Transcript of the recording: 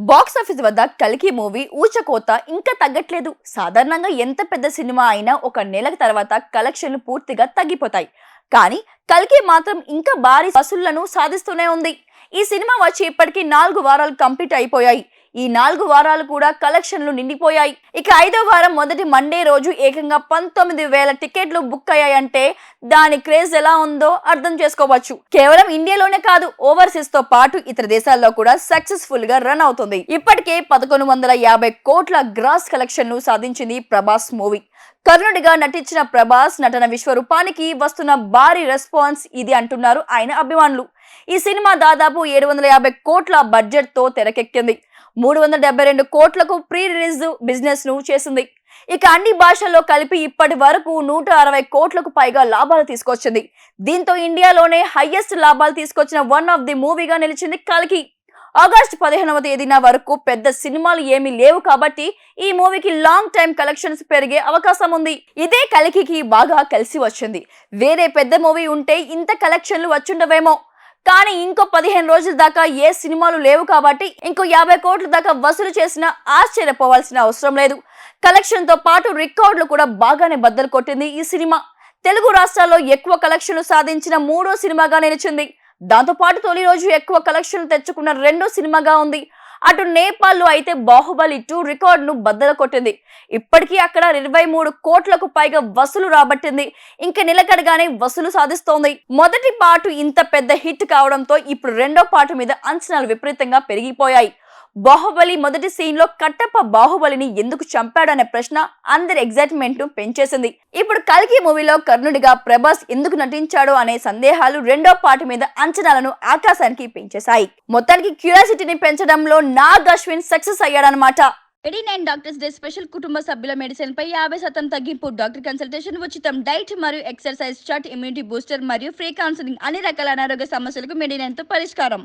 Box office వద్ద కల్కి movie ఊచకోత ఇంకా తగ్గట్లేదు. సాధారణంగా ఎంత పెద్ద సినిమా అయినా ఒక నెల తర్వాత కలెక్షన్లు పూర్తిగా తగ్గిపోతాయి. కానీ కల్కి మాత్రం ఇంకా భారీ వసూళ్లను సాధిస్తూనే ఉంది. ఈ సినిమా వచ్చి ఇప్పటికీ 4 వారాలు కంప్లీట్ అయిపోయాయి. ఈ 4 వారాలు కూడా కలెక్షన్లు నిండిపోయాయి. ఇక 5వ వారం మొదటి మండే రోజు ఏకంగా 19,000 టికెట్లు బుక్ అయ్యాయంటే దాని క్రేజ్ ఎలా ఉందో అర్థం చేసుకోవచ్చు. కేవలం ఇండియాలోనే కాదు, ఓవర్సీస్ తో పాటు ఇతర దేశాల్లో కూడా సక్సెస్ఫుల్ గా రన్ అవుతుంది. ఇప్పటికే 1150 కోట్ల గ్రాస్ కలెక్షన్ ను సాధించింది ప్రభాస్ మూవీ. కర్ణుడిగా నటించిన ప్రభాస్ నటన విశ్వరూపానికి వస్తున్న భారీ రెస్పాన్స్ ఇది అంటున్నారు ఆయన అభిమానులు. ఈ సినిమా దాదాపు 750 కోట్ల బడ్జెట్ తో తెరకెక్కింది. 372 కోట్లకు ప్రీ రిలీజ్ బిజినెస్ ను చేసింది. ఇక అన్ని భాషల్లో కలిపి ఇప్పటి వరకు 160 కోట్లకు పైగా లాభాలు తీసుకొచ్చింది. దీంతో ఇండియాలోనే హైయెస్ట్ లాభాలు తీసుకొచ్చిన వన్ ఆఫ్ ది మూవీగా నిలిచింది కల్కి. ఆగస్టు 15వ తేదీన వరకు పెద్ద సినిమాలు ఏమీ లేవు కాబట్టి ఈ మూవీకి లాంగ్ టైం కలెక్షన్స్ పెరిగే అవకాశం ఉంది. ఇదే కల్కికి బాగా కలిసి వచ్చింది. వేరే పెద్ద మూవీ ఉంటే ఇంత కలెక్షన్లు వచ్చుండవేమో. కానీ ఇంకో 15 రోజుల దాకా ఏ సినిమాలు లేవు కాబట్టి ఇంకో 50 కోట్ల దాకా వసూలు చేసినా ఆశ్చర్యపోవాల్సిన అవసరం లేదు. కలెక్షన్ తో పాటు రికార్డులు కూడా బాగానే బద్దలు కొట్టింది ఈ సినిమా. తెలుగు రాష్ట్రాల్లో ఎక్కువ కలెక్షన్లు సాధించిన 3వ సినిమాగా నిలిచింది. దాంతో పాటు తొలి రోజు ఎక్కువ కలెక్షన్లు తెచ్చుకున్న 2వ సినిమాగా ఉంది. అటు నేపాల్లో అయితే బాహుబలి 2 రికార్డును బద్దలు కొట్టింది. ఇప్పటికీ అక్కడ 23 కోట్లకు పైగా వసూలు రాబట్టింది. ఇంకా నిలకడగానే వసూలు సాధిస్తోంది. మొదటి పార్ట్ ఇంత పెద్ద హిట్ కావడంతో ఇప్పుడు రెండో పార్ట్ మీద అంచనాలు విపరీతంగా పెరిగిపోయాయి. బాహుబలి మొదటి సీన్ లో కట్టప్ప బాహుబలిని ఎందుకు చంపాడనే ప్రశ్న అందరి ఎగ్జైట్మెంట్ ను పెంచేసింది. ఇప్పుడు కల్కి మూవీలో కర్ణుడిగా ప్రభాస్ ఎందుకు నటించాడో అనే సందేహాలు రెండో పార్ట్ మీద అంచనాలను ఆకాశానికి పెంచేశాయి. మొత్తానికి క్యూరియాసిటీని పెంచడంలో నాగ్ అశ్విన్ సక్సెస్ అయ్యాడనమాట. 89 డాక్టర్స్ డే స్పెషల్ కుటుంబ సభ్యుల మెడిసిన్ పై 50% తగ్గింపు, డాక్టర్ కన్సల్టేషన్ ఉచితం, డైట్ మరియు ఎక్సర్సైజ్ చార్ట్, ఇమ్యూనిటీ బూస్టర్ మరియు ఫ్రీ కౌన్సిలింగ్, అన్ని రకాల అనారోగ్య సమస్యలకు 89 తో పరిష్కారం.